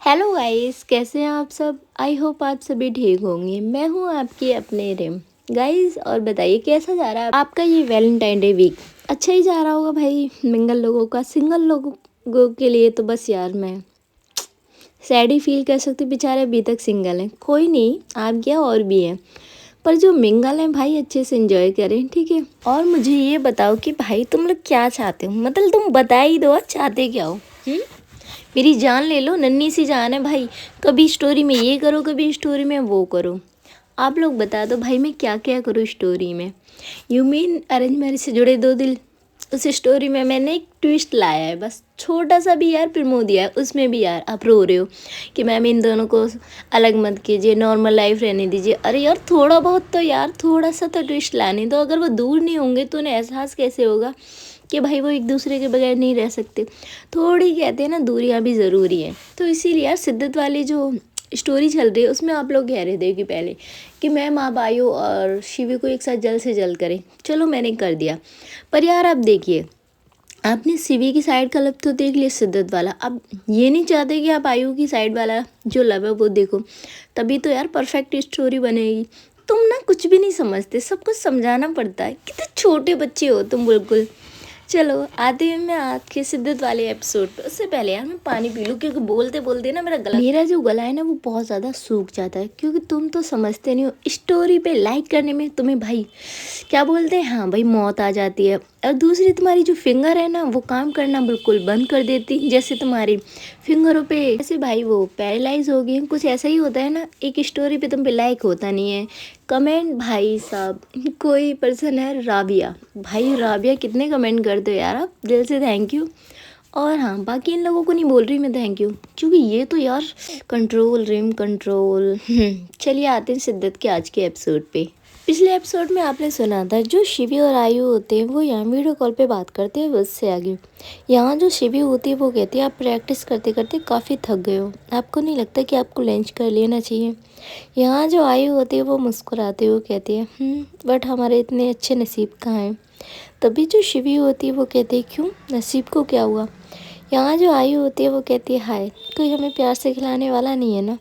Hello guys, कैसे हैं आप सब। आई होप आप सभी ठीक होंगे। मैं हूं आपकी अपने रिम गाइस। और बताइए कैसा जा रहा है आपका ये वैलेंटाइन डे वीक। अच्छा ही जा रहा होगा भाई मिंगल लोगों का। सिंगल लोगों के लिए तो बस यार मैं सैड ही फील कर सकती हूँ, बेचारे अभी तक सिंगल हैं। कोई नहीं, आप क्या और भी हैं, पर जो मिंगल हैं भाई अच्छे से एंजॉय करें, ठीक है। और मुझे ये बताओ कि भाई तुम लोग क्या चाहते हो, मतलब तुम बता ही दो चाहते क्या हो। मेरी जान ले लो, नन्ही सी जान है भाई। कभी स्टोरी में ये करो, कभी स्टोरी में वो करो। आप लोग बता दो भाई मैं क्या क्या करूँ स्टोरी में। यू मीन अरेंज मैरिज से जुड़े दो दिल। उस स्टोरी में मैंने एक ट्विस्ट लाया है, बस छोटा सा भी यार प्रोमो दिया है। उसमें भी यार आप रो रहे हो कि मैम इन दोनों को अलग मत कीजिए, नॉर्मल लाइफ रहने दीजिए। अरे यार थोड़ा बहुत तो यार, थोड़ा सा तो ट्विस्ट लाने दो। अगर वो दूर नहीं होंगे तो उन्हें एहसास कैसे होगा कि भाई वो एक दूसरे के बगैर नहीं रह सकते। थोड़ी कहते हैं ना दूरियां भी ज़रूरी है। तो इसीलिए यार शिद्दत वाली जो स्टोरी चल रही है उसमें आप लोग कह रहे थे कि पहले कि मैम आप आयु और शिवी को एक साथ जल्द से जल्द करें। चलो मैंने कर दिया, पर यार आप देखिए, आपने शिवी की साइड का लव तो देख लिया, शिद्दत वाला। अब ये नहीं चाहते कि आप आयु की साइड वाला जो लव है वो देखो, तभी तो यार परफेक्ट स्टोरी बनेगी। तुम ना कुछ भी नहीं समझते, सब कुछ समझाना पड़ता है। कितने छोटे बच्चे हो तुम बिल्कुल। चलो आते हैं मैं आज के शिद्दत वाले एपिसोड पे। उससे पहले यार मैं पानी पी लूँ, क्योंकि बोलते बोलते ना मेरा जो गला है ना वो बहुत ज़्यादा सूख जाता है। क्योंकि तुम तो समझते नहीं हो, स्टोरी पे लाइक करने में तुम्हें भाई क्या बोलते हैं, हाँ भाई मौत आ जाती है। और दूसरी तुम्हारी जो फिंगर है ना वो काम करना बिल्कुल बंद कर देती, जैसे तुम्हारी फिंगरों पे ऐसे भाई वो पैरालाइज हो गई। कुछ ऐसा ही होता है ना, एक स्टोरी पे तुम पे लाइक होता नहीं है। कमेंट भाई साहब, कोई पर्सन है राबिया, भाई राबिया कितने कमेंट करते हो यार, आप दिल से थैंक यू। और हाँ बाकी इन लोगों को नहीं बोल रही मैं थैंक यू, क्योंकि ये तो यार कंट्रोल रिम कंट्रोल। चलिए आते हैं शिद्दत के आज के एपिसोड पे। पिछले एपिसोड में आपने सुना था जो शिवी और आयु होते हैं वो यहाँ वीडियो कॉल पे बात करते हैं। उससे आगे यहाँ जो शिवी होती है वो कहती है आप प्रैक्टिस करते करते काफ़ी थक गए हो, आपको नहीं लगता कि आपको लंच कर लेना चाहिए। यहाँ जो आयु होती है वो मुस्कुराते हुए कहती है बट हमारे इतने अच्छे नसीब कहाँ हैं। तभी जो शिवी होती है वो कहती है क्यों, नसीब को क्या हुआ। यहाँ जो आयु होती है वो कहती है हाय, कोई हमें प्यार से खिलाने वाला नहीं है ना।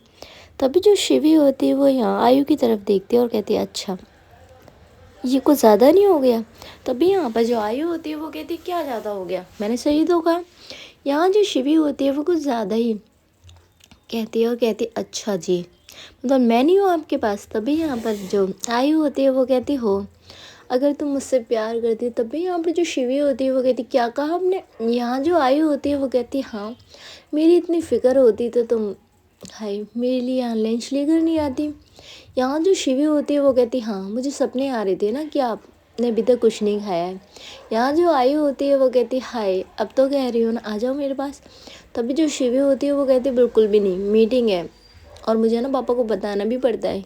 तभी जो शिवी होती है वो यहाँ आयु की तरफ देखती है और कहती है अच्छा ये कुछ ज़्यादा नहीं हो गया। तभी यहाँ पर जो आयु होती है वो कहती है क्या ज़्यादा हो गया, मैंने सही तो कहा। यहाँ जो शिवी होती है वो कुछ ज़्यादा ही कहती है और कहती है अच्छा जी, मतलब मैं नहीं हूँ आपके पास। तभी यहाँ पर जो आयु होती है वो कहती हो अगर तुम मुझसे प्यार करती। तभी यहाँ पर जो शिवी होती है वो कहती क्या कहा आपने। यहाँ जो आयु होती है वो कहती हाँ, मेरी इतनी फ़िक्र होती तो तुम हाय मेरे लिए यहाँ लंच लेकर नहीं आती। यहाँ जो शिवी होती है वो कहती हाँ मुझे सपने आ रहे थे ना कि आपने अभी तक कुछ नहीं खाया है। यहाँ जो आयु होती है वो कहती हाय अब तो कह रही हो ना आ जाओ मेरे पास। तभी जो शिवी होती है वो कहती बिल्कुल भी नहीं, मीटिंग है और मुझे ना पापा को बताना भी पड़ता है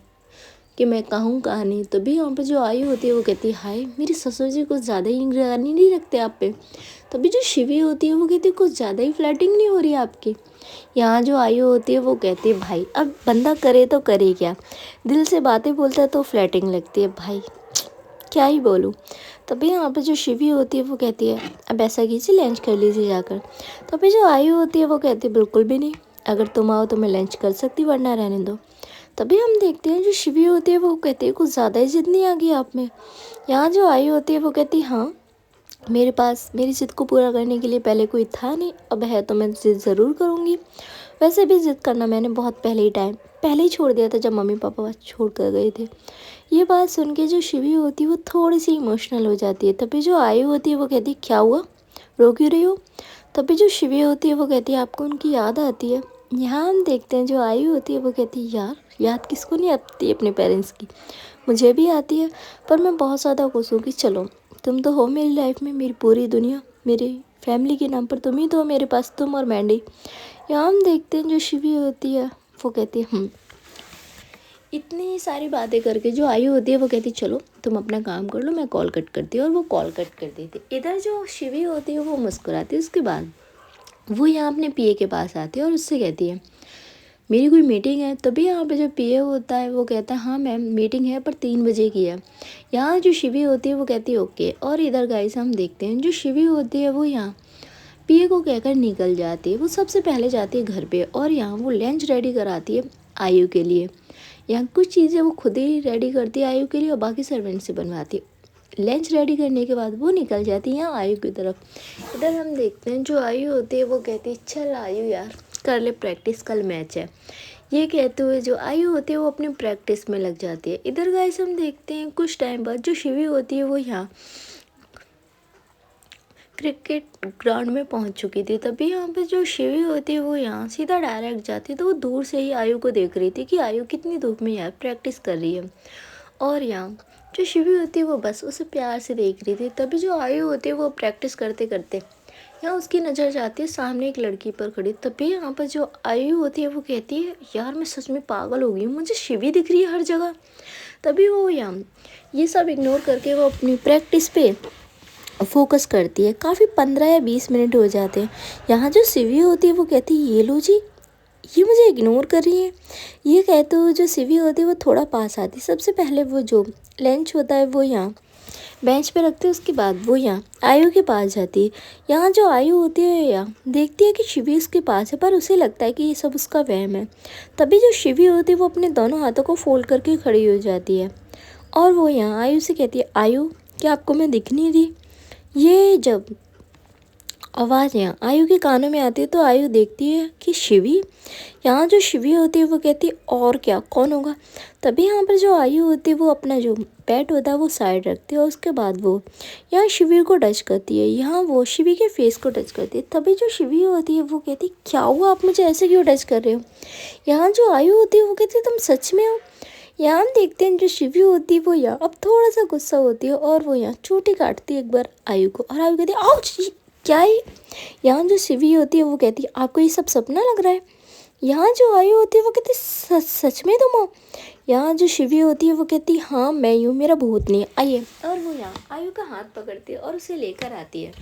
कि मैं कहूँ कहाँ नहीं। तभी यहाँ पर जो आयु होती है वो कहती है हाय मेरे ससुर जी कुछ ज़्यादा ही निगरानी नहीं रखते आप पे। तभी जो शिवी होती है वो कहती है कुछ ज़्यादा ही फ्लर्टिंग नहीं हो रही है आपकी। यहाँ जो आयु होती है वो कहती है भाई अब बंदा करे तो करे क्या, दिल से बातें बोलता है तो फ्लर्टिंग लगती है भाई, क्या ही बोलूँ। तभी यहाँ पे जो शिवी होती है वो कहती है अब ऐसा कीजिए लंच कर लीजिए जाकर। तभी जो आयु होती है वो कहती है बिल्कुल भी नहीं, अगर तुम आओ तो मैं लंच कर सकती वरना रहने दो। तभी हम देखते हैं जो शिवी होती है वो कहती है कुछ ज़्यादा ही जिद नहीं आ गई आप में। यहाँ जो आयु होती है वो कहती है हाँ मेरे पास मेरी ज़िद को पूरा करने के लिए पहले कोई था नहीं, अब है तो मैं ज़िद ज़रूर करूँगी। वैसे भी ज़िद करना मैंने बहुत पहले ही छोड़ दिया था जब मम्मी पापा छोड़ कर गए थे। ये बात सुन के जो शिवी होती है वो थोड़ी सी इमोशनल हो जाती है। तभी जो आयु होती है वो कहती है क्या हुआ, रो क्यों रही हो। तभी जो शिवी होती है वो कहती है आपको उनकी याद आती है। यहाँ हम देखते हैं जो आयु होती है वो कहती है यार याद किसको नहीं आती अपने पेरेंट्स की, मुझे भी आती है। पर मैं बहुत ज़्यादा खुश हूँ कि चलो तुम तो हो मेरी लाइफ में, मेरी पूरी दुनिया मेरी फैमिली के नाम पर तुम ही तो हो मेरे पास, तुम और मैंडी। यहाँ हम देखते हैं जो शिवी होती है वो कहती है इतनी सारी बातें करके जो आयु होती है वो कहती चलो तुम अपना काम कर लो मैं कॉल कट करती हूँ। और वो कॉल कट कर देती। इधर जो शिवी होती है वो मुस्कुराती है। उसके बाद वो यहाँ अपने पीए के पास आती है और उससे कहती है मेरी कोई मीटिंग है। तभी यहाँ पे जो पीए होता है वो कहता है हाँ मैम मीटिंग है पर 3 बजे की है। यहाँ जो शिवी होती है वो कहती है ओके। और इधर गाइस हम देखते हैं जो शिवी होती है वो यहाँ पीए को कहकर निकल जाती है। वो सबसे पहले जाती है घर पे और यहाँ वो लंच रेडी कराती है आयु के लिए। यहाँ कुछ चीज़ें वो खुद ही रेडी करती है आयु के लिए और बाकी सर्वेंट से बनवाती है। लंच रेडी करने के बाद वो निकल जाती है यहाँ आयु की तरफ। इधर हम देखते हैं जो आयु होती है वो कहती है चल आयु यार कर ले प्रैक्टिस, कल मैच है। ये कहते हुए जो आयु होती है वो अपनी प्रैक्टिस में लग जाती है। इधर गाइस हम देखते हैं कुछ टाइम बाद जो शिवी होती है वो यहाँ क्रिकेट ग्राउंड में पहुंच चुकी थी। तभी यहाँ पे जो शिवी होती है वो यहाँ सीधा डायरेक्ट जाती है। तो वो दूर से ही आयु को देख रही थी कि आयु कितनी धूप में यार प्रैक्टिस कर रही है। और यहाँ जो शिवी होती है वो बस उसे प्यार से देख रही थी। तभी जो आयु होती है वो प्रैक्टिस करते करते यहाँ उसकी नज़र जाती है सामने एक लड़की पर खड़ी। तभी यहाँ पर जो आयु होती है वो कहती है यार मैं सच में पागल हो गई हूँ, मुझे शिवी दिख रही है हर जगह। तभी वो यहाँ ये सब इग्नोर करके वो अपनी प्रैक्टिस पे फोकस करती है। काफ़ी 15 या 20 मिनट हो जाते हैं। यहाँ जो शिवी होती है वो कहती है ये लो जी, ये मुझे इग्नोर कर रही है। ये कहते हुए जो शिवी होती है वो थोड़ा पास आती है। सबसे पहले वो जो लंच होता है वो यहाँ बेंच पे रखते हैं। उसके बाद वो यहाँ आयु के पास जाती है। यहाँ जो आयु होती है यहाँ देखती है कि शिवी उसके पास है, पर उसे लगता है कि ये सब उसका वहम है। तभी जो शिवी होती है वो अपने दोनों हाथों को फोल्ड करके खड़ी हो जाती है और वो यहाँ आयु से कहती है आयु क्या आपको मैं दिख नहीं रही। ये जब आवाज़ यहाँ आयु के कानों में आती है तो आयु देखती है कि शिवी। यहाँ जो शिवी होती है वो कहती है और क्या कौन होगा। तभी यहाँ पर जो आयु होती है वो अपना जो बैट होता है वो साइड रखती है और उसके बाद वो यहाँ शिवी को टच करती है। यहाँ वो शिवी के फेस को टच करती है। तभी जो शिवी होती है वो कहती है क्या हुआ, आप मुझे ऐसे क्यों टच कर रहे हो। यहाँ जो आयु होती है वो कहती है तुम सच में हो। यहाँ हम देखते हैं जो शिवी होती है वो यहाँ अब थोड़ा सा गुस्सा होती है और वो यहाँ चोटी काटती है एक बार आयु को और आयु कहती है आउच क्या है। यहाँ जो शिवी होती है वो कहती है आपको ये सब सपना लग रहा है। यहाँ जो आयु होती है वो कहती है सच में तुम हो। यहाँ जो शिवी होती है वो कहती है हाँ मैं यूँ, मेरा भूत नहीं है, आइए। और वो यहाँ आयु का हाथ पकड़ती है और उसे लेकर आती है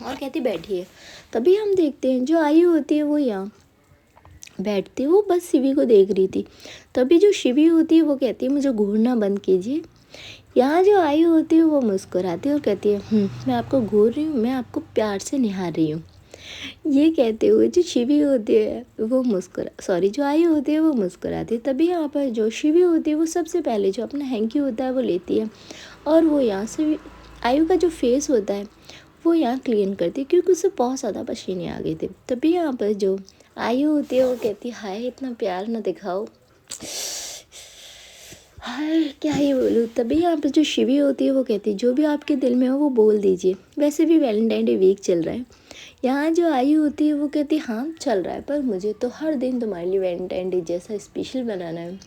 और कहती बैठिए। तभी हम देखते हैं जो आयु होती है वो यहाँ बैठती, वो बस शिवी को देख रही थी। तभी जो शिवी होती है वो कहती है मुझे घूरना बंद कीजिए। यहाँ जो आयु होती है वो मुस्कुराती है और कहती है मैं आपको घूर रही हूँ, मैं आपको प्यार से निहार रही हूँ। ये कहते हुए जो शिवी होती है वो जो आयु होती है वो मुस्कुराती है। तभी यहाँ पर जो शिवी होती है वो सबसे पहले जो अपना हैंकी होता है वो लेती है और वो यहाँ से आयु का जो फेस होता है वो यहाँ क्लीन करती है क्योंकि उससे बहुत ज़्यादा पसीने आ गए थे। तभी यहाँ पर जो आयु होती है वो कहती है हाय इतना प्यार ना दिखाओ, हाय क्या ही बोलूँ। तभी यहाँ पर जो शिवी होती है वो कहती है जो भी आपके दिल में हो वो बोल दीजिए। वैसे भी वैलेंटाइन डे वीक चल रहा है। यहाँ जो आयु होती है वो कहती है हाँ चल रहा है, पर मुझे तो हर दिन तुम्हारे लिए वैलेंटाइन डे जैसा स्पेशल बनाना है।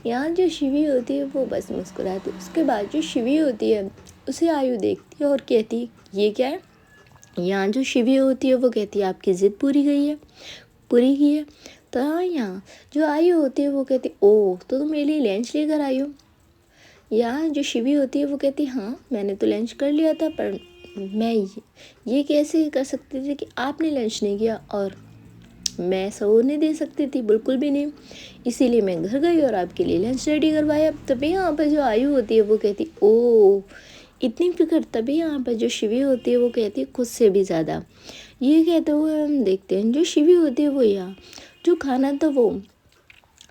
यहाँ जो शिवी होती है वो बस मुस्कुराती है। उसके बाद जो शिवी होती है उसे आयु देखती है और कहती है ये क्या है। यहाँ जो शिवी होती है वो कहती है आपकी ज़िद पूरी की है। तो यहाँ जो आयु होती है वो कहती ओ तो तुम मेरे लिए लंच लेकर आई हो। यहाँ जो शिवी होती है वो कहती हाँ मैंने तो लंच कर लिया था, पर मैं ये कैसे कर सकती थी कि आपने लंच नहीं किया और मैं सो नहीं दे सकती थी, बिल्कुल भी नहीं। इसीलिए मैं घर गई और आपके लिए लंच रेडी करवाया। तभी यहाँ पर जो आयु होती है वो कहती ओ इतनी फिक्र। तभी यहाँ पर जो शिवी होती है वो कहती है खुद से भी ज़्यादा। ये कहते हुए हम देखते हैं जो शिवी होती है वो यहाँ जो खाना था वो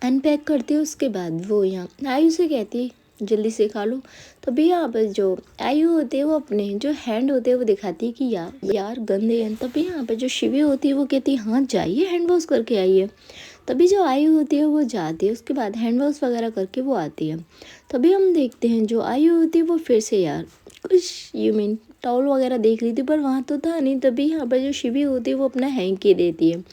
अनपैक करती है। उसके बाद वो यहाँ आयु से कहती है जल्दी से खा लो। तभी यहाँ पर जो आयु होती है वो अपने जो हैंड होते हैं वो दिखाती है कि यार गंदे हैं। तभी यहाँ पर जो शिवी होती है वो कहती है हाँ जाइए हैंड वॉश करके आइए। तभी जो आयु होती है वो जाती है, उसके बाद हैंड वॉश वगैरह करके वो आती है। तभी हम देखते हैं जो आयु होती है वो फिर से यार कुछ टॉवल वगैरह देख रही थी पर वहाँ तो था नहीं। तभी यहाँ पर जो शिवी होती है वो अपना हैंकी देती है।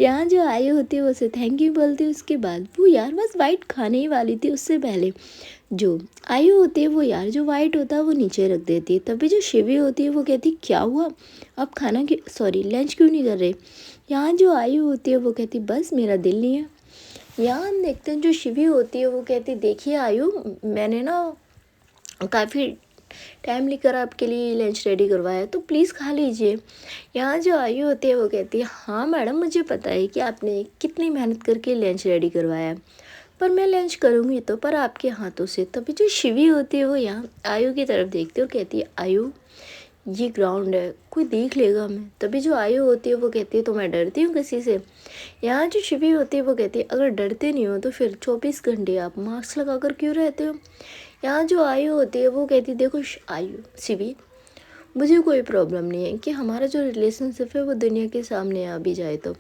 यहाँ जो आयु होती है वो उसे थैंक यू बोलती है। उसके बाद वो यार बस वाइट खाने ही वाली थी, उससे पहले जो आयु होती है वो यार जो वाइट होता है वो नीचे रख देती है। तभी जो शिवी होती है वो कहती है क्या हुआ आप लंच क्यों नहीं कर रहे। यहाँ जो आयु होती है वो कहती बस मेरा दिल नहीं है। यहाँ हम देखते हैं जो शिवी होती है वो कहती देखिए आयु मैंने ना काफ़ी टाइम लेकर आपके लिए लंच रेडी करवाया तो प्लीज़ खा लीजिए। यहाँ जो आयु होती है वो कहती है हाँ मैडम मुझे पता है कि आपने कितनी मेहनत करके लंच रेडी करवाया, पर मैं लंच करूँगी तो पर आपके हाथों से। तभी जो शिवी होती है वो यहाँ आयु की तरफ देखती है और कहती है आयु ये ग्राउंड है, कोई देख लेगा हमें। तभी जो आयु होती है वो कहती है तो मैं डरती हूँ किसी से। यहाँ जो शिवी होती है वो कहती है अगर डरते नहीं हो तो फिर 24 घंटे आप मास्क लगा कर क्यों रहते हो। यहाँ जो आयु होती है वो कहती है देखो आयु शिवी, मुझे कोई प्रॉब्लम नहीं है कि हमारा जो रिलेशनशिप है वो दुनिया के सामने आ भी जाए तो,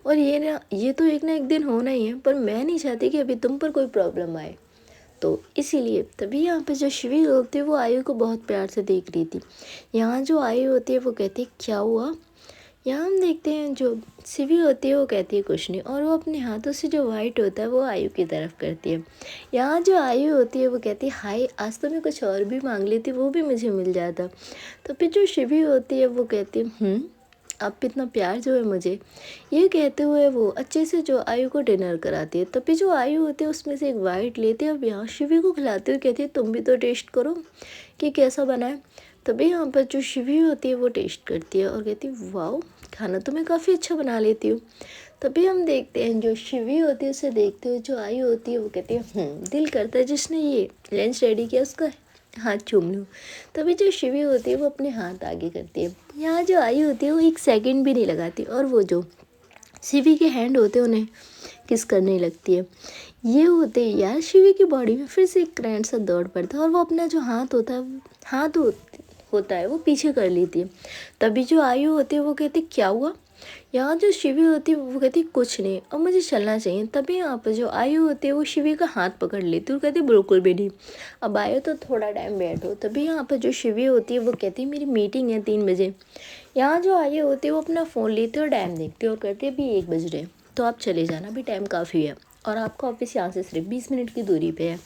और ये तो एक ना एक दिन होना ही है, पर मैं नहीं चाहती कि अभी तुम पर कोई प्रॉब्लम आए। तो इसीलिए तभी यहाँ पे जो शिवी होती है वो आयु को बहुत प्यार से देख रही थी। यहाँ जो आयु होती है वो कहती है क्या हुआ। यहाँ हम देखते हैं जो शिवी होती है वो कहती है कुछ नहीं, और वो अपने हाथों से जो वाइट होता है वो आयु की तरफ करती है। यहाँ जो आयु होती है वो कहती है हाय आज तो मैं कुछ और भी मांग लेती वो भी मुझे मिल जाता। तो फिर जो शिवी होती है वो कहती है आप इतना प्यार जो है मुझे, ये कहते हुए वो अच्छे से जो आयु को डिनर कराती है। तभी जो आयु होती है उसमें से एक वाइट लेती है और यहाँ शिवी को खिलाते हुए कहती है तुम भी तो टेस्ट करो कि कैसा बना है। तभी यहाँ पर जो शिवी होती है वो टेस्ट करती है और कहती है वाओ खाना तो मैं काफ़ी अच्छा बना लेती हूँ। तभी हम देखते हैं जो शिवी होती है उसे देखते हुए जो आयु होती है वो कहती है दिल करता है जिसने ये लंच रेडी किया उसका हाथ चूम लूँ। तभी जो शिवी होती है वो अपने हाथ आगे करती है। यहाँ जो आयु होती है वो 1 सेकंड भी नहीं लगाती और वो जो शिवी के हैंड होते हैं उन्हें किस करने लगती है। ये होते ही यार शिवी की बॉडी में फिर से एक करंट सा दौड़ पड़ता है और वो अपना जो हाथ होता है वो पीछे कर लेती है। तभी जो आयु होती है वो कहती क्या हुआ। यहाँ जो शिवी होती है वो कहती कुछ नहीं अब मुझे चलना चाहिए। तभी यहाँ पर जो आयु होती है वो शिवी का हाथ पकड़ लेती है और कहती बिल्कुल भी नहीं, अब आयु तो थोड़ा टाइम बैठो। तभी यहाँ पर जो शिवी होती है वो कहती है मेरी मीटिंग है 3 बजे। यहाँ जो आयु होती है वो अपना फ़ोन लेती है और टाइम देखती है और कहती है अभी 1 बज रहे तो आप चले जाना, अभी टाइम काफ़ी है और आपका ऑफिस यहाँ से सिर्फ 20 मिनट की दूरी पे है।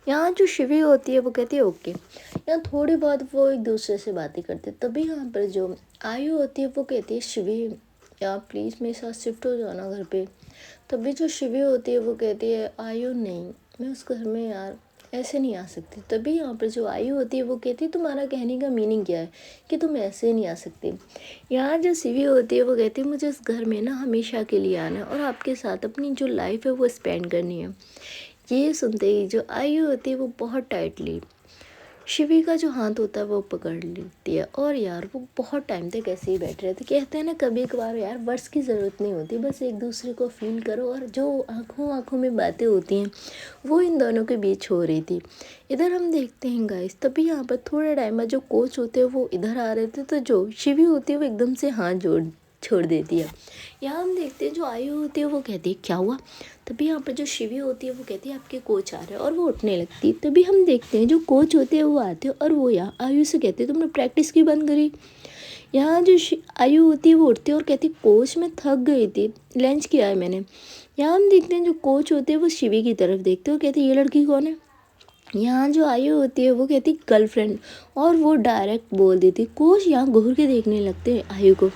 यहाँ जो शिवी होती है वो कहती है ओके। यहाँ थोड़ी बहुत वो एक दूसरे से बातें करते। तभी यहाँ पर जो आयु होती है वो कहती है शिवी यार प्लीज़ मेरे साथ शिफ्ट हो जाना घर पे। तभी जो शिवी होती है वो कहती है आयु नहीं मैं उस घर में यार ऐसे नहीं आ सकती। तभी यहाँ पर जो आयु होती है वो कहती है तुम्हारा कहने का मीनिंग क्या है कि तुम ऐसे नहीं आ सकती। यहाँ जो शिवी होती है वो कहती है मुझे इस घर में ना हमेशा के लिए आना है और आपके साथ अपनी जो लाइफ है वो स्पेंड करनी है। ये सुनते ही जो आयु होती है वो बहुत टाइटली शिवी का जो हाथ होता है वो पकड़ लेती है और यार वो बहुत टाइम तक ऐसे ही बैठ रहे थे। कहते हैं ना कभी कभार यार वर्ड्स की ज़रूरत नहीं होती, बस एक दूसरे को फील करो। और जो आँखों आँखों में बातें होती हैं वो इन दोनों के बीच हो रही थी। इधर हम देखते हैं गाइस तभी यहाँ पर थोड़े टाइम में जो कोच होते हैं वो इधर आ रहे थे तो जो शिवी होती है वो एकदम से हाथ छोड़ देती है। यहाँ हम देखते हैं जो आयु होती है वो कहती है क्या हुआ। तभी यहाँ पर जो शिवी होती है वो कहती है आपके कोच आ रहे हैं और वो उठने लगती है। तभी हम देखते हैं जो कोच होते हैं वो आते हैं और वो यहाँ आयु से कहते हैं तुमने प्रैक्टिस की बंद करी। यहाँ जो आयु होती है वो उठती है और कहती है कोच मैं थक गई थी, लंच किया है मैंने। यहाँ हम देखते हैं जो कोच होते हैं वो शिवी की तरफ देखते हैं और कहते हैं ये लड़की कौन है। यहाँ जो आयु होती है वो कहती गर्लफ्रेंड और वो डायरेक्ट बोल देती कोच। यहाँ घूर के देखने लगते हैं आयु को।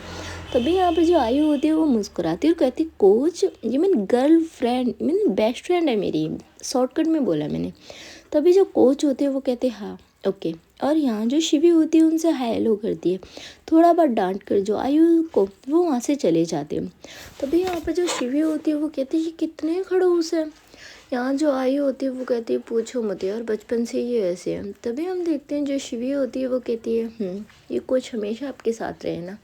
तभी यहाँ पे जो आयु होती है वो मुस्कुराती है और कहती कोच ये मेरी गर्लफ्रेंड मेरी बेस्ट फ्रेंड है मेरी, शॉर्टकट में बोला मैंने। तभी जो कोच होते हैं वो कहते हैं हाँ ओके। और यहाँ जो शिवी होती है उनसे हेलो करती है, थोड़ा बहुत डांट कर जो आयु को वो वहाँ से चले जाते हैं। तभी यहाँ पर जो शिवी होती है वो कहती है ये कितने खड़ूस हैं। यहाँ जो आयु होती है वो कहती है पूछो मत यार बचपन से ये ऐसे हैं। तभी हम देखते हैं जो शिवी होती है वो कहती है ये कोच हमेशा आपके साथ रहे ना।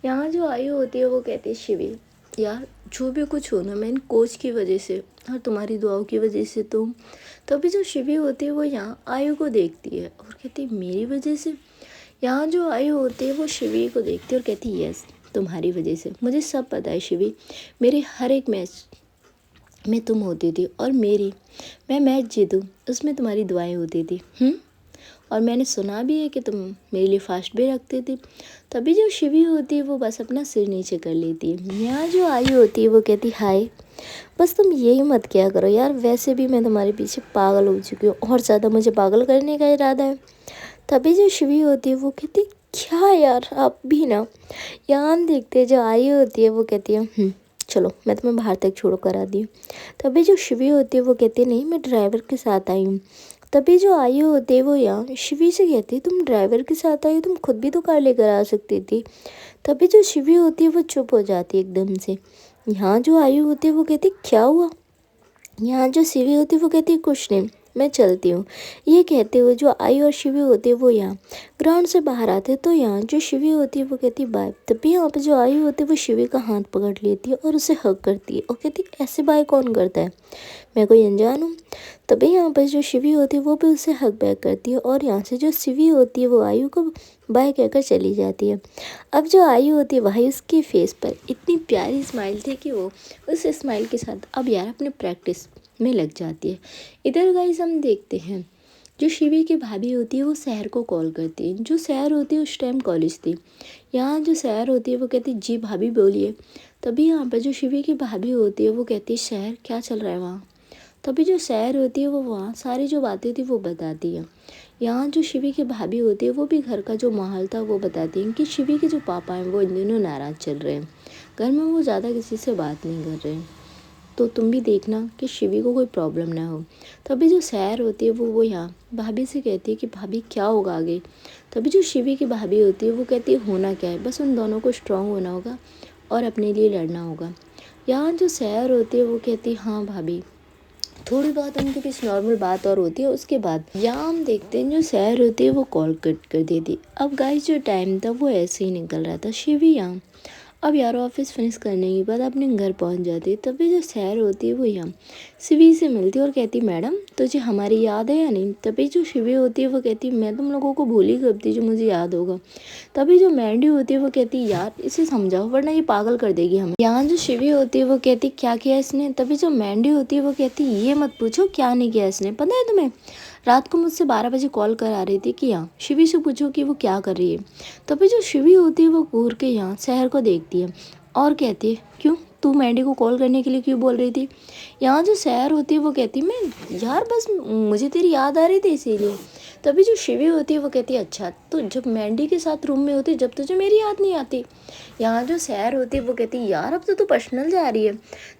यहाँ जो आयु होती है वो कहती है शिवी यार जो भी कुछ हो ना मैं इन कोच की वजह से और तुम्हारी दुआओं की वजह से तो। तभी जो शिवी होती है वो यहाँ आयु को देखती है और कहती है मेरी वजह से। यहाँ जो आयु होती है वो शिवी को देखती है और कहती है यस तुम्हारी वजह से, मुझे सब पता है शिवी, मेरे हर एक मैच में तुम होती थी और मैं मैच जीतूँ उसमें तुम्हारी दुआएं होती थी। और मैंने सुना भी है कि तुम मेरे लिए फास्ट भी रखती थी। तभी जो शिवी होती है वो बस अपना सिर नीचे कर लेती है। यहाँ जो आयु होती है वो कहती हाय बस तुम यही मत किया करो यार, वैसे भी मैं तुम्हारे पीछे पागल हो चुकी हूँ और ज़्यादा मुझे पागल करने का इरादा है। तभी जो शिवी होती है वो कहती क्या यार आप भी ना। यहाँ हम देखते हैं जो आयु होती है वो कहती है चलो मैं तुम्हें बाहर तक छोड़ो करा दी हूँ। तभी जो शिवी होती है वो कहती है नहीं मैं ड्राइवर के साथ आई हूँ। तभी जो आयु होती है वो यहाँ शिवी से कहती है तुम ड्राइवर के साथ आई, तुम खुद भी तो कार लेकर आ सकती थी। तभी जो शिवी होती है वो चुप हो जाती है एकदम से। यहाँ जो आयु होती है वो कहती क्या हुआ। यहाँ जो शिवी होती है वो कहती है कुछ नहीं, मैं चलती हूँ। ये कहते हुए जो आयु और शिवी होती है वो यहाँ ग्राउंड से बाहर आते हैं। तो यहाँ जो शिवी होती है वो कहती है बाय। तभी यहाँ पे जो आयु होती है वो शिवी का हाथ पकड़ लेती है और उसे हग करती है और कहती है ऐसे बाय कौन करता है, मैं कोई अनजान हूँ। तभी यहाँ पर जो शिवी होती है वो भी उसे हग बैक करती है और यहाँ से जो शिवी होती है वो आयु को बाय कहकर चली जाती है। अब जो आयु होती है वही उसके फेस पर इतनी प्यारी स्माइल थी कि वो उस स्माइल के साथ अब यार अपने प्रैक्टिस में लग जाती है। इधर गाइस हम देखते हैं जो शिवी की भाभी होती है वो शहर को कॉल करती है। जो शहर होती है उस टाइम कॉलेज थी। यहाँ जो शहर होती है वो कहती है जी भाभी बोलिए। तभी यहाँ पर जो शिवी की भाभी होती है वो कहती है शहर क्या चल रहा है वहाँ। तभी जो शहर होती है वो वहाँ सारी जो बातें थी वो बताती है। यहाँ जो शिवी की भाभी होती है वो भी घर का जो माहौल था वो बताती हैं कि शिवी के जो पापा हैं वो इन दिनों नाराज़ चल रहे हैं, घर में वो ज़्यादा किसी से बात नहीं कर रहे हैं, तो तुम भी देखना कि शिवी को कोई प्रॉब्लम ना हो। तभी जो शहर होती है वो यहाँ भाभी से कहती है कि भाभी क्या होगा आगे। तभी जो शिवी की भाभी होती है वो कहती है होना क्या है, बस उन दोनों को स्ट्रांग होना होगा और अपने लिए लड़ना होगा। यहाँ जो शहर होती है वो कहती है हाँ भाभी। थोड़ी बहुत उनके बीच नॉर्मल बात और होती है। उसके बाद यहाँ हम देखते हैं जो शहर होती है वो कॉल कट कर देती। अब गाइस जो टाइम था वो ऐसे ही निकल रहा था। शिवी यहाँ अब यार ऑफिस फिनिश करने के बाद अपने घर पहुंच जाती है। तभी जो शहर होती है वो यहाँ शिवी से मिलती है और कहती मैडम तुझे हमारी याद है या नहीं। तभी जो शिवी होती है वो कहती मैं तुम लोगों को भूल ही कब थी जो मुझे याद होगा। तभी जो मैंडी होती है वो कहती यार इसे समझाओ वरना ये पागल कर देगी हमें। यहाँ जो शिवी होती है वो कहती क्या किया इसने। तभी जो मैंडी होती है वो कहती ये मत पूछो क्या नहीं किया इसने, पता है तुम्हें रात को मुझसे 12 बजे कॉल कर आ रही थी कि यहाँ शिवी से पूछो कि वो क्या कर रही है। तभी जो शिवी होती है वो घूर के यहाँ शहर को देखती है और कहती है क्यों तू मैंडी को कॉल करने के लिए क्यों बोल रही थी। यहाँ जो शहर होती है वो कहती मैं यार बस मुझे तेरी याद आ रही थी इसीलिए। तभी जो शिवी होती है वो कहती है अच्छा तो जब मैंडी के साथ रूम में होती जब तुझे मेरी याद नहीं आती। यहाँ जो शहर होती है वो कहती यार अब तो तू पर्सनल जा रही है।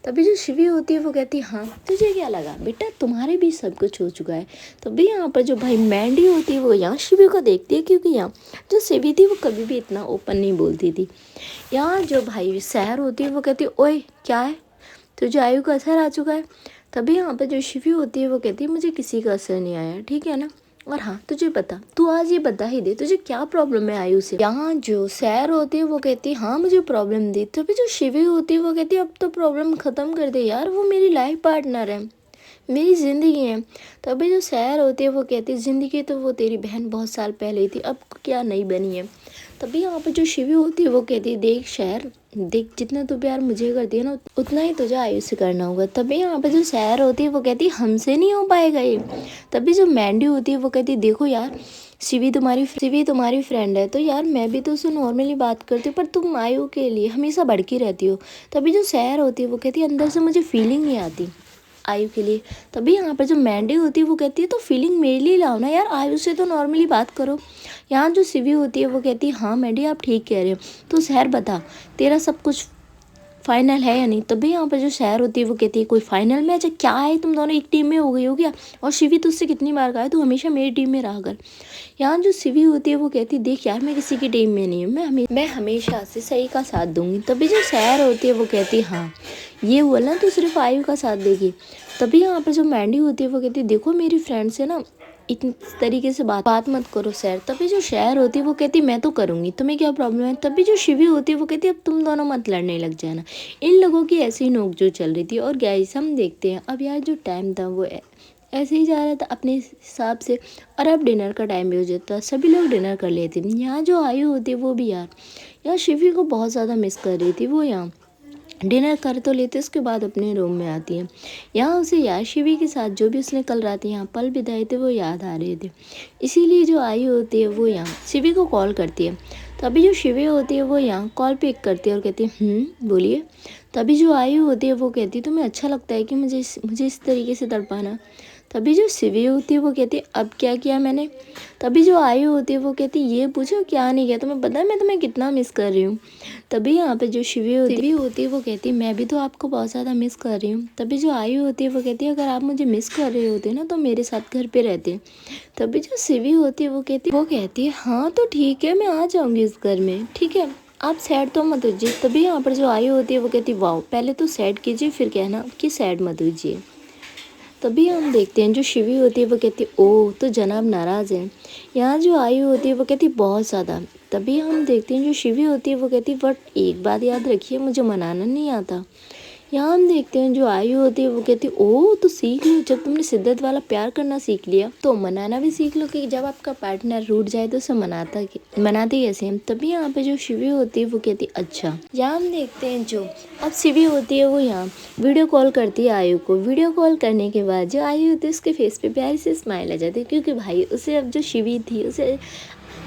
तभी जो शिवी होती है वो कहती हाँ तुझे क्या लगा बेटा तुम्हारे बीच सब कुछ हो चुका है। तभी यहाँ पर जो भाई मैंडी होती है वो यहाँ शिवी को देखती है क्योंकि यहाँ जो शिवी थी वो कभी भी इतना ओपन नहीं बोलती थी। यहाँ जो भाई शहर होती है वो कहती है ओए क्या है तुझे आयु का असर आ चुका है। तभी यहाँ पर जो शिवी होती है वो कहती है मुझे किसी का असर नहीं आया, ठीक है ना, और हाँ तुझे बता तू आज ये बता ही दे तुझे क्या प्रॉब्लम है आयु से। यहाँ जो शहर होती है वो कहती है हाँ मुझे प्रॉब्लम दी। तभी जो शिवी होती है वो कहती है अब तो प्रॉब्लम ख़त्म कर दे यार, वो मेरी लाइफ पार्टनर है, मेरी ज़िंदगी है। तभी जो शहर होती है वो कहती है ज़िंदगी तो वो तेरी बहन बहुत साल पहले ही थी, अब क्या नई बनी है। तभी यहाँ पर जो शिवी होती है वो कहती है देख शहर देख जितना तू प्यार मुझे करती है ना उतना ही तुझे आयु से करना होगा। तभी यहाँ पे जो शहर होती है वो कहती है हमसे नहीं हो पाएगा ये। तभी जो मैंडी होती है वो कहती है देखो यार शिवी तुम्हारी फ्रेंड है तो यार मैं भी तो उससे नॉर्मली बात करती हूँ पर तुम आयु के लिए हमेशा भड़की रहती हो। तभी जो शहर होती है वो कहती है अंदर से मुझे फीलिंग नहीं आती आयु के लिए। तभी यहाँ पर जो मैंडी होती है वो कहती है तो फीलिंग मेरे लिए लाओ ना यार, आयु से तो नॉर्मली बात करो। यहाँ जो शिवी होती है वो कहती है हाँ मैंडी आप ठीक कह रहे हो, तो शहर बता तेरा सब कुछ फाइनल है या नहीं। तभी यहाँ पर जो शहर होती है वो कहती है कोई फाइनल मैच है क्या है, तुम दोनों एक टीम में हो गई हो क्या, और शिवी तुझसे कितनी बार कहा है तू हमेशा मेरी टीम में रहा कर। यहाँ जो शिवी होती है वो कहती है देख यार मैं किसी की टीम में नहीं हूँ, मैं हमेशा से सही का साथ दूंगी। तभी जो शहर होती है वो कहती है हाँ ये हुआ ना तो सिर्फ आयु का साथ देगी। तभी यहाँ पर जो मैंडी होती है वो कहती है देखो मेरी फ्रेंड से ना इतनी तरीके से बात मत करो शहर। तभी जो शहर होती है वो कहती है मैं तो करूँगी तुम्हें क्या प्रॉब्लम है। तभी जो शिवी होती है वो कहती है अब तुम दोनों मत लड़ने लग जाना। इन लोगों की ऐसी ही नोकझोंक चल रही थी और गाइस हम देखते हैं अब यार जो टाइम था वो ऐसे ही जा रहा था अपने हिसाब से और अब डिनर का टाइम भी हो जाता, सभी लोग डिनर कर लेते। यहाँ जो आयु होती है वो भी यार शिवी को बहुत ज़्यादा मिस कर रही थी। वो यहाँ डिनर कर तो लेते उसके बाद अपने रूम में आती है। यहाँ उसे यार शिवी के साथ जो भी उसने कल रात यहाँ पल बिताए थे वो याद आ रहे थे, इसीलिए जो आयु होती है वो यहाँ शिवी को कॉल करती है। तभी जो शिवी होती है वो यहाँ कॉल पिक करती है और कहती है बोलिए। तभी जो आयु होती है वो कहती है तुम्हें अच्छा लगता है कि मुझे इस तरीके से तड़पाना। तभी जो शिवी होती है वो कहती है अब क्या किया मैंने। तभी जो आयु होती है वो कहती है ये पूछो क्या नहीं किया, तुम्हें पता है मैं तुम्हें कितना मिस कर रही हूँ। तभी यहाँ पे जो शिवी होती है वो कहती है मैं भी तो आपको बहुत ज़्यादा मिस कर रही हूँ। तभी जो आयु होती है वो कहती है अगर आप मुझे मिस कर रहे होते ना तो मेरे साथ घर पे रहते। तभी जो शिवी होती है वो कहती है हाँ तो ठीक है मैं आ जाऊँगी इस घर में, ठीक है आप सैड तो मत होइए। तभी यहाँ पर जो आयु होती है वो कहती है वाह पहले तो सैड कीजिए फिर कहना कि सैड मत होइए। तभी हम देखते हैं जो शिवी होती है वो कहती है ओह तो जनाब नाराज़ हैं। यहाँ जो आयु होती है वो कहती है बहुत ज़्यादा। तभी हम देखते हैं जो शिवी होती है वो कहती है बट एक बात याद रखिए मुझे मनाना नहीं आता। यहाँ हम देखते हैं जो आयु होती है वो कहती है ओह तो सीख लो, जब तुमने शिद्दत वाला प्यार करना सीख लिया तो मनाना भी सीख लो कि जब आपका पार्टनर रूठ जाए तो उसे मनाते कैसे हैं। तभी यहाँ पे जो शिवी होती है वो कहती है अच्छा। यहाँ हम देखते हैं जो अब शिवी होती है वो यहाँ वीडियो कॉल करती है आयु को। वीडियो कॉल करने के बाद जो आयु होती है उसके फेस पे प्यारी से स्माइल आ जाती है, क्योंकि भाई उसे अब जो शिवी थी उसे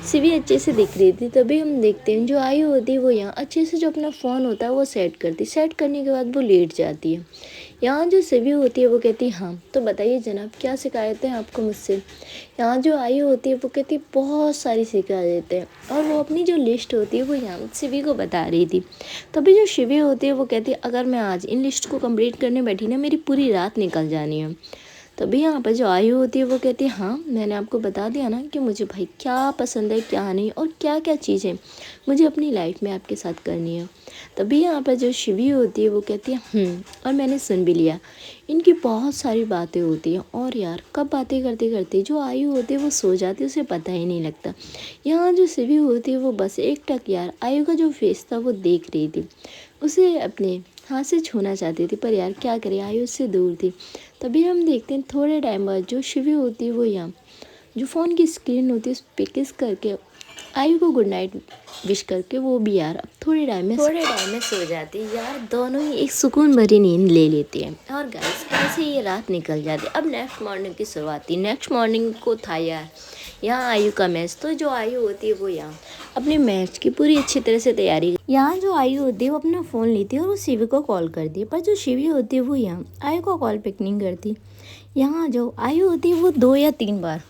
शिवी अच्छे से दिख रही थी। तभी हम देखते हैं जो आयु होती है वो यहाँ अच्छे से जो अपना फ़ोन होता है वो सेट करती, सेट करने के बाद वो लेट जाती है। यहाँ जो शिवी होती है वो कहती है हाँ तो बताइए जनाब क्या शिकायत है आपको मुझसे। यहाँ जो आयु होती है वो कहती है बहुत सारी शिकायतें हैं, और वो अपनी जो लिस्ट होती है वो यहाँ शिवी को बता रही थी। तभी जो शिवी होती है वो कहती है अगर मैं आज इन लिस्ट को कंप्लीट करने बैठी ना मेरी पूरी रात निकल जानी है। तभी यहाँ पर जो आयु होती है वो कहती है हाँ मैंने आपको बता दिया ना कि मुझे भाई क्या पसंद है क्या नहीं और क्या क्या चीज़ें मुझे अपनी लाइफ में आपके साथ करनी है। तभी यहाँ पर जो शिवी होती है वो कहती है और मैंने सुन भी लिया। इनकी बहुत सारी बातें होती हैं और यार कब बातें करते करते जो आयु होती है वो सो जाती है, उसे पता ही नहीं लगता। यहाँ जो शिवी होती है वो बस एक टक यार आयु का जो फेस था वो देख रही थी, उसे अपने हाथ से छूना चाहती थी पर यार क्या करे आयु उससे दूर थी। तभी हम देखते हैं थोड़े टाइम बाद जो शिवी होती है वो यहाँ जो फ़ोन की स्क्रीन होती है उस पर किस करके आयु को गुड नाइट विश करके वो भी यार अब थोड़े टाइम में सो जाती है। यार दोनों ही एक सुकून भरी नींद ले लेती हैं और गाइस ऐसे ही ये रात निकल जाती है। अब नेक्स्ट मॉर्निंग की शुरुआत थी। नेक्स्ट मॉर्निंग को था यार यहाँ आयु का मैच। तो जो आयु होती है वो यहाँ अपने मैच की पूरी अच्छी तरह से तैयारी, यहाँ जो आयु होती है वो अपना फ़ोन लेती है और वो शिवी को कॉल करती है, पर जो शिवी होती है वो यहाँ आयु को कॉल पिक नहीं करती। यहाँ जो आयु होती है वो 2 या 3 बार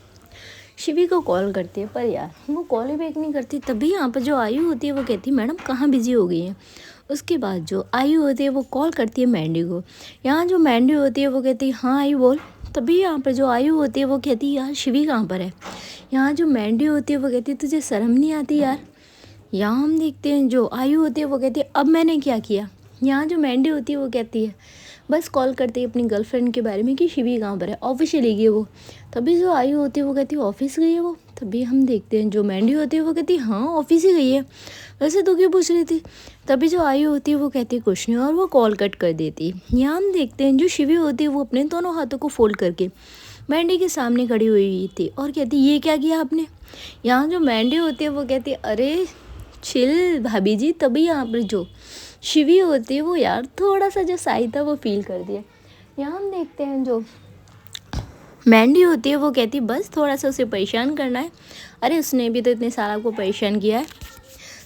शिवी को कॉल करती है पर यार वो कॉल ही बैक नहीं करती। तभी यहाँ पर जो आयु होती है वो कहती है मैडम कहाँ बिजी हो गई है। उसके बाद जो आयु होती है वो कॉल करती है मैंडी को। यहाँ जो मैंडी होती है वो कहती है हाँ आयु बोल। तभी यहाँ पर जो आयु होती है वो कहती है यार शिवी कहाँ पर है। यहाँ जो मैंडी होती है वो कहती है तुझे शर्म नहीं आती यार। यहाँ हम देखते हैं जो आयु होती है वो कहती है अब मैंने क्या किया। यहाँ जो मैंडी होती है वो कहती है बस कॉल करती है अपनी गर्लफ्रेंड के बारे में कि शिवी कहाँ पर है, ऑफिस चली गई है वो। तभी जो आयु होती है वो कहती है ऑफिस गई है वो। तभी हम देखते हैं जो मैंडी होती है वो कहती है हाँ ऑफिस ही गई है, वैसे तो क्यों पूछ रही थी। तभी जो आयु होती है वो कहती है कुछ नहीं और वो कॉल कट कर देती है। यहाँ हम देखते हैं जो शिवी होती है वो अपने दोनों हाथों को फोल्ड करके मैंडी के सामने खड़ी हुई थी और कहती ये क्या किया आपने। यहाँ जो मैंडी होती है वो कहती है अरे चिल भाभी जी। तभी यहाँ पर जो शिवी होती है वो यार थोड़ा सा जो साई था वो फील कर दिया। यहाँ हम देखते हैं जो मैंडी होती है वो कहती है बस थोड़ा सा उसे परेशान करना है, अरे उसने भी तो इतने साल आपको परेशान किया है।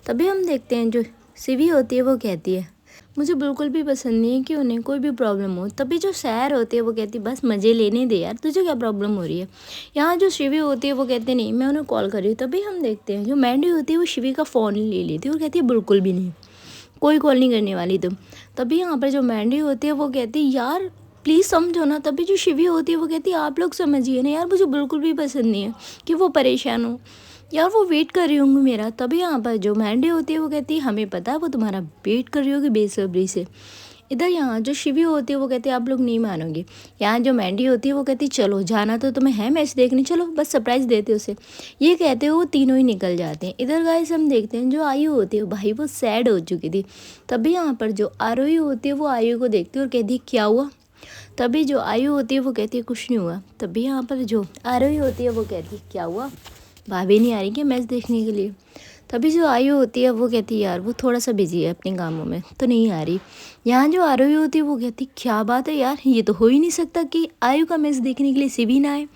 तभी हम देखते हैं जो शिवी होती है वो कहती है मुझे बिल्कुल भी पसंद नहीं है कि उन्हें कोई भी प्रॉब्लम हो। तभी जो सैर होती है वो कहती है बस मज़े लेने दे यार, तुझे क्या प्रॉब्लम हो रही है। यहाँ जो शिवी होती है वो कहते नहीं मैं उन्हें कॉल कर रही हूँ। तभी हम देखते हैं जो मैंडी होती है वो शिवी का फ़ोन ले लेती है और कहती है बिल्कुल भी नहीं, कोई कॉल नहीं करने वाली तुम। तभी यहाँ पर जो मैंडी होती है वो कहती है यार प्लीज़ समझो ना। तभी जो शिवी होती है वो कहती है आप लोग समझिए ना यार, मुझे बिल्कुल भी पसंद नहीं है कि वो परेशान हो यार, वो वेट कर रही होंगी मेरा। तभी यहाँ पर जो मैंडी होती है वो कहती है हमें पता है वो तुम्हारा वेट कर रही होगी बेसब्री से। इधर यहाँ जो शिवी होती है वो कहती है आप लोग नहीं मानोगे। यहाँ जो मैंडी होती है वो कहती है चलो जाना तो तुम्हें है मैच देखने, चलो बस सरप्राइज़ देते उसे। ये कहते हुए वो तीनों ही निकल जाते हैं। इधर गाइस हम देखते हैं जो आयु होती है भाई वो सैड हो चुकी थी। तभी यहाँ पर जो आरोही होती है वो आयु को देखती है और कहती है क्या हुआ। तभी जो आयु होती है वो कहती है कुछ नहीं हुआ। तभी यहाँ पर जो आरोही होती है वो कहती है क्या हुआ, भाभी नहीं आ रही क्या मैच देखने के लिए। तभी जो आयु होती है वो कहती है यार वो थोड़ा सा बिजी है अपने कामों में तो नहीं आ रही। यहाँ जो आरोही होती है वो कहती क्या बात है यार, ये तो हो ही नहीं सकता कि आयु का मैच देखने के लिए शिवी ना आए।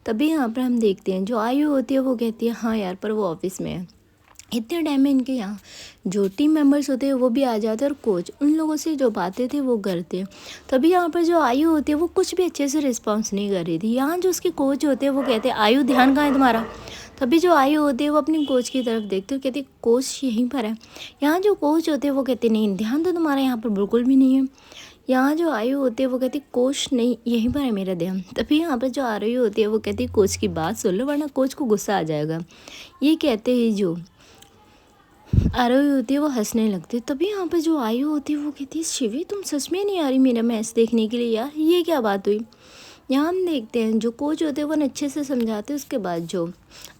तभी यहाँ पर हम देखते हैं जो आयु होती है वो कहती है हाँ यार पर वो ऑफिस में है। इतने टाइम में इनके यहाँ जो टीम मेंबर्स होते हैं वो भी आ जाते हैं और कोच उन लोगों से जो बातें थे वो करते हैं। तभी यहाँ पर जो आयु होती है वो कुछ भी अच्छे से रिस्पॉन्स नहीं कर रही थी। यहाँ जो उसके कोच होते हैं वो कहते हैं आयु ध्यान कहाँ है तुम्हारा। तभी जो आयु होती है वो अपनी कोच की तरफ देखते हो, कहती कोच यहीं पर है। यहाँ जो कोच होते हैं वो कहते नहीं ध्यान तो तुम्हारा यहाँ पर बिल्कुल भी नहीं है। यहाँ जो आयु होती है वो कहती कोच नहीं यहीं पर है मेरा ध्यान। तभी यहाँ पर जो आयु होती है वो कहती कोच की बात सुन लो वरना कोच को गुस्सा आ जाएगा। ये कहते ही जो आरोही होती है वो हंसने लगती है। तभी यहाँ पर जो आयु होती है वो कहती है शिवी तुम सच में नहीं आ रही मेरा मैच देखने के लिए यार, ये क्या बात हुई। यहाँ हम देखते हैं जो कोच होते हैं वो अच्छे से समझाते हैं, उसके बाद जो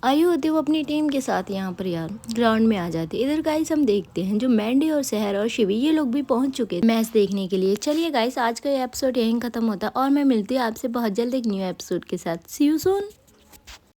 आयु होती है वो अपनी टीम के साथ यहाँ पर यार ग्राउंड में आ जाती है। इधर गाइस हम देखते हैं जो मैंडी और शहर और शिवी ये लोग भी पहुंच चुके मैच देखने के लिए। चलिए गाइस आज का ये एपिसोड यहीं खत्म होता है और मैं मिलती हूँ आपसे बहुत जल्द एक न्यू एपिसोड के साथ। सी यू सून।